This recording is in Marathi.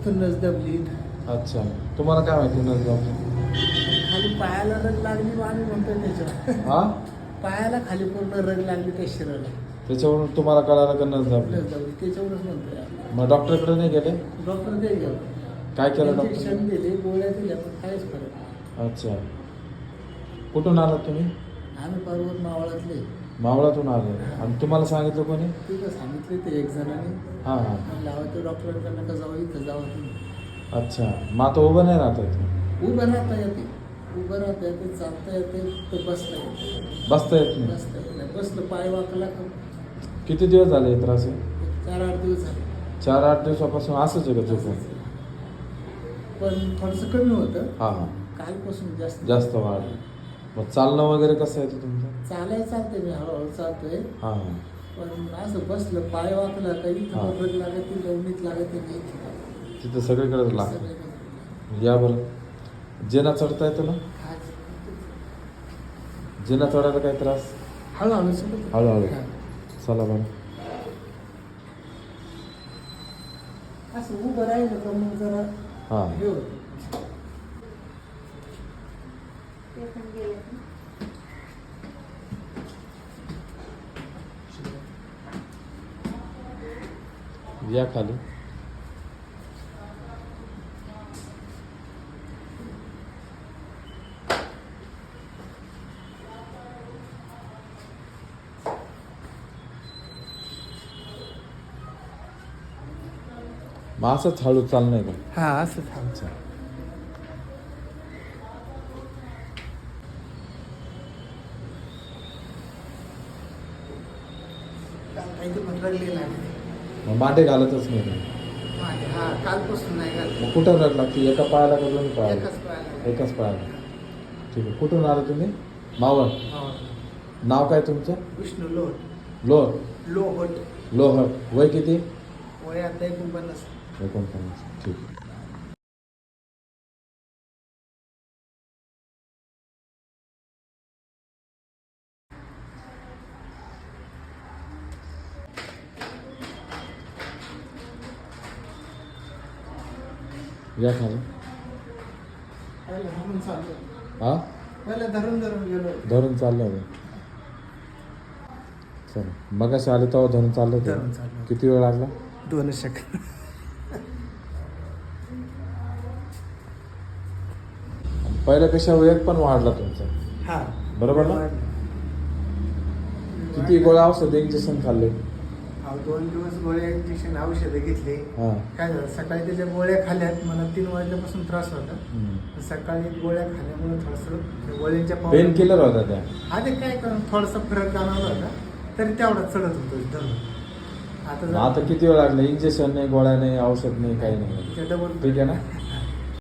इथून नस दबली अच्छा, तुम्हाला काय माहिती नस दाबली? खाली पायाला रग लागली मग आम्ही म्हणतोय त्याच्यावर हा, पायाला खाली पूर्ण रग लागली त्या शरीराला त्याच्यावरून तुम्हाला कळालं का नस दाबली? नस दबली त्याच्यावरच म्हणतोय आम्ही. मग डॉक्टरकडे नाही गेले? डॉक्टर ते गेलो काय केलं डॉक्टर? इंजेक्शन दिले गोळ्या दिल्या पण काहीच फरक नाही. अच्छा, कुठून आलात तुम्ही? आम्ही पर्वत मावळातले मावळातून आले. आणि तुम्हाला सांगितलं कोणी? तिथं सांगितले ते एक जणांनी हां हां. म्हणलं अहो ते डॉक्टरांकडे नका जाऊ इथं जावं तुम्ही. अच्छा, मग आता उभं नाही राहत आहे? उभं राहता येते उभं राहता येते चालता येते तर बसता येते. बसता येत नाही? बसता येत नाही बसलं पाय वाकला का किती दिवस झाले हे त्रास? 4-8 दिवस झाले. 4-8 दिवसापासून असंच आहे का झोपून? पण थोडंसं कमी होतं हां हां, कालपासून जास्त जास्त वाढलं. मग चालणं वगैरे कसं आहे तुमचं? चालायला चालते मी हळूहळू चालतोय हां हां. पण असं बसलं पाय वाकला का इथं हा. रग लागते लवणीत लागते तिथं सगळीकडेच लागतं. या बरं, जिना चढता येतो ना? जिना चढायला काय त्रास? हळूहळू सुरू हळूहळू. चला बरं. असं उभं राहिलं का मग जरा हां. हे होतं. या खाली. मग असंच हळू चालणं आहे का? हा असं थांबचं. काहीतरी पण रगले लागले मग मांडे घालतच नाही का? माझे हा कालपासून नाही घालले मग कुठं रड लागते? एका पायाला का दोन्ही पायाला? एकाच पायाला. एकाच पायाला. ठीक आहे. कुठून आले तुम्ही? मावळ. हो. नाव काय तुमचं? विष्णू लोट लोहट. लोहट. वय किती? वय आता 49. 49. ठीक आहे. या खाली. पहिलं धरून चाललो हा, पहिलं धरून गेलो धरून चाललं होतं. चल, मग असे आले तेव्हा धरून चाललं धरून होतं. चाललो. किती वेळ लागला? 2 सेकंद. पहिल्या पेक्षा वेग पण वाढला तुमचा, हा बरोबर ना? किती गोळ्या औषध इंजेक्शन खाल्ले? 2 दिवस गोळ्या इंजेक्शन औषधं घेतले. हा. काय झालं सकाळी त्याच्या गोळ्या खाल्ल्यात मला 3 वाजल्यापासून त्रास होता. सकाळी गोळ्या खाल्ल्यामुळे थोडंसं गोळ्यांच्या पेन किलर होता त्या? हा ते काय करून थोडासा फरक जाणवला होता तरी तेवढा चढत होतो धरून. आता किती वेळ लागला? इंजेक्शन नाही, गोळ्या नाही, औषध नाही, काही नाही. डबल ठीक आहे ना?